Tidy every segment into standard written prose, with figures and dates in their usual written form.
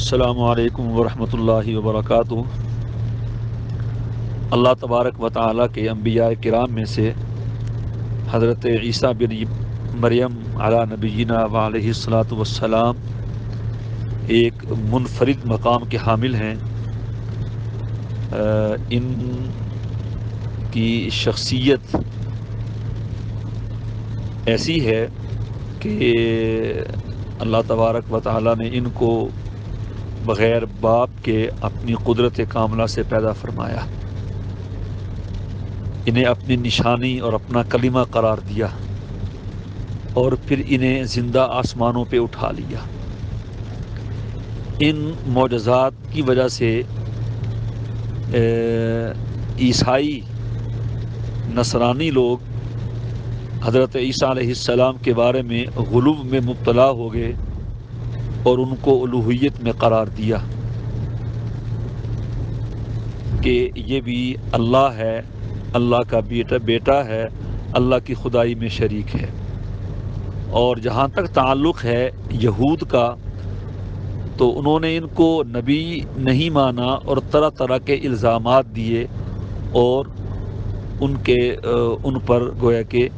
السلام علیکم ورحمۃ اللہ وبرکاتہ۔ اللہ تبارک و تعالیٰ کے انبیاء کرام میں سے حضرت عیسیٰ بن مریم علی نبینا و علیہ الصلاۃ والسلام ایک منفرد مقام کے حامل ہیں۔ ان کی شخصیت ایسی ہے کہ اللہ تبارک و تعالیٰ نے ان کو بغیر باپ کے اپنی قدرت کاملہ سے پیدا فرمایا، انہیں اپنی نشانی اور اپنا کلمہ قرار دیا اور پھر انہیں زندہ آسمانوں پہ اٹھا لیا۔ ان معجزات کی وجہ سے عیسائی نصرانی لوگ حضرت عیسیٰ علیہ السلام کے بارے میں غلو میں مبتلا ہو گئے اور ان کو الوہیت میں قرار دیا کہ یہ بھی اللہ ہے، اللہ کا بیٹا ہے، اللہ کی خدائی میں شریک ہے۔ اور جہاں تک تعلق ہے یہود کا، تو انہوں نے ان کو نبی نہیں مانا اور طرح طرح کے الزامات دیے اور ان پر گویا کہ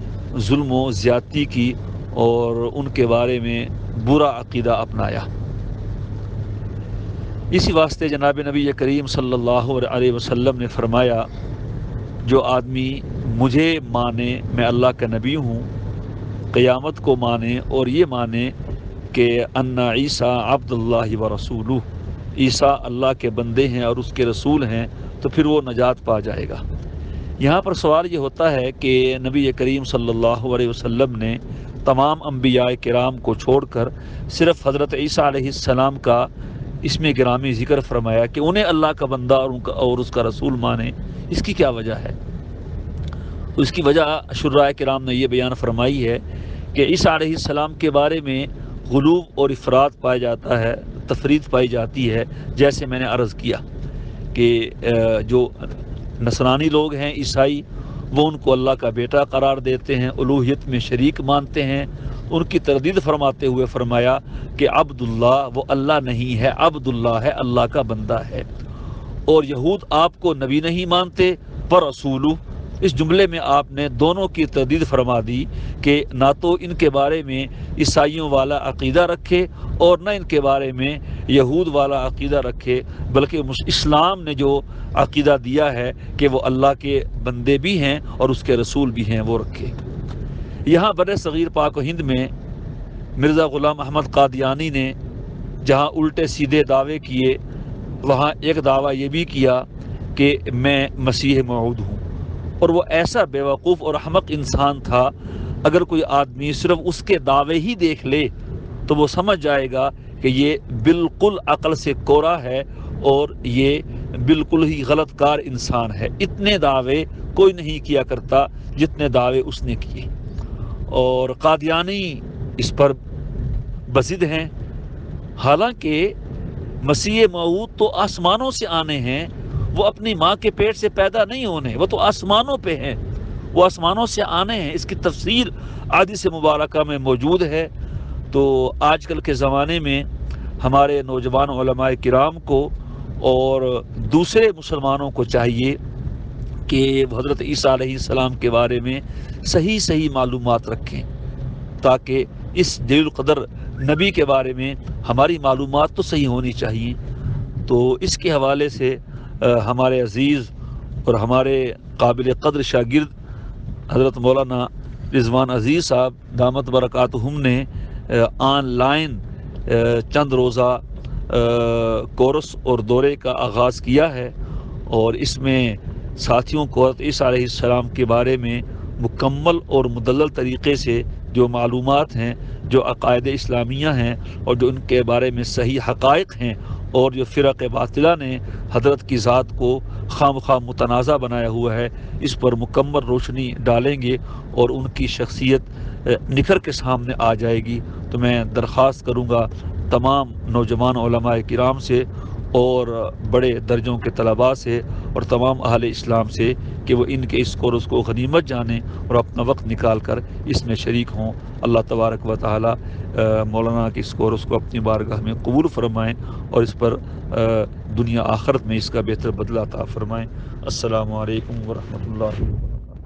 ظلم و زیادتی کی اور ان کے بارے میں برا عقیدہ اپنایا۔ اسی واسطے جناب نبی کریم صلی اللہ علیہ وسلم نے فرمایا، جو آدمی مجھے مانے میں اللہ کا نبی ہوں، قیامت کو مانے اور یہ مانے کہ ان عیسیٰ عبد اللہ و رسولہ، عیسیٰ اللہ کے بندے ہیں اور اس کے رسول ہیں، تو پھر وہ نجات پا جائے گا۔ یہاں پر سوال یہ ہوتا ہے کہ نبی کریم صلی اللہ علیہ وسلم نے تمام انبیاء کرام کو چھوڑ کر صرف حضرت عیسیٰ علیہ السلام کا اس میں گرامی ذکر فرمایا کہ انہیں اللہ کا بندہ اور اس کا رسول مانے، اس کی کیا وجہ ہے؟ اس کی وجہ شراح کرام نے یہ بیان فرمائی ہے کہ عیسیٰ علیہ السلام کے بارے میں غلو اور افراط پایا جاتا ہے، تفرید پائی جاتی ہے، جیسے میں نے عرض کیا کہ جو نصرانی لوگ ہیں عیسائی، وہ ان کو اللہ کا بیٹا قرار دیتے ہیں، الوہیت میں شریک مانتے ہیں۔ ان کی تردید فرماتے ہوئے فرمایا کہ عبداللہ وہ اللہ نہیں ہے، عبداللہ ہے، اللہ کا بندہ ہے۔ اور یہود آپ کو نبی نہیں مانتے پر رسولو، اس جملے میں آپ نے دونوں کی تردید فرما دی کہ نہ تو ان کے بارے میں عیسائیوں والا عقیدہ رکھے اور نہ ان کے بارے میں یہود والا عقیدہ رکھے، بلکہ اسلام نے جو عقیدہ دیا ہے کہ وہ اللہ کے بندے بھی ہیں اور اس کے رسول بھی ہیں، وہ رکھے۔ یہاں بر صغیر پاک و ہند میں مرزا غلام احمد قادیانی نے جہاں الٹے سیدھے دعوے کیے، وہاں ایک دعویٰ یہ بھی کیا کہ میں مسیح موعود ہوں، اور وہ ایسا بیوقوف اور احمق انسان تھا، اگر کوئی آدمی صرف اس کے دعوے ہی دیکھ لے تو وہ سمجھ جائے گا کہ یہ بالکل عقل سے کورا ہے اور یہ بالکل ہی غلط کار انسان ہے۔ اتنے دعوے کوئی نہیں کیا کرتا جتنے دعوے اس نے کیے، اور قادیانی اس پر بضد ہیں۔ حالانکہ مسیح موعود تو آسمانوں سے آنے ہیں، وہ اپنی ماں کے پیٹ سے پیدا نہیں ہونے، وہ تو آسمانوں پہ ہیں، وہ آسمانوں سے آنے ہیں۔ اس کی تفسیر حدیث مبارکہ میں موجود ہے۔ تو آج کل کے زمانے میں ہمارے نوجوان علماء کرام کو اور دوسرے مسلمانوں کو چاہیے کہ حضرت عیسیٰ علیہ السلام کے بارے میں صحیح معلومات رکھیں، تاکہ اس جلیل القدر نبی کے بارے میں ہماری معلومات تو صحیح ہونی چاہیے۔ تو اس کے حوالے سے ہمارے عزیز اور ہمارے قابل قدر شاگرد حضرت مولانا رضوان عزیز صاحب دامت برکاتہم نے آن لائن چند روزہ کورس اور دورے کا آغاز کیا ہے، اور اس میں ساتھیوں کو حضرت عیسیٰ علیہ السلام کے بارے میں مکمل اور مدلل طریقے سے جو معلومات ہیں، جو عقائد اسلامیہ ہیں اور جو ان کے بارے میں صحیح حقائق ہیں، اور جو فرق باطلہ نے حضرت کی ذات کو خام متنازع بنایا ہوا ہے، اس پر مکمل روشنی ڈالیں گے اور ان کی شخصیت نکھر کے سامنے آ جائے گی۔ تو میں درخواست کروں گا تمام نوجوان علماء کرام سے اور بڑے درجوں کے طلباء سے اور تمام اہل اسلام سے کہ وہ ان کے اس کورس کو غنیمت جانیں اور اپنا وقت نکال کر اس میں شریک ہوں۔ اللہ تبارک و تعالی مولانا کے اس کورس کو اپنی بارگاہ میں قبول فرمائیں اور اس پر دنیا آخرت میں اس کا بہتر بدلہ عطا فرمائیں۔ السلام علیکم ورحمۃ اللہ۔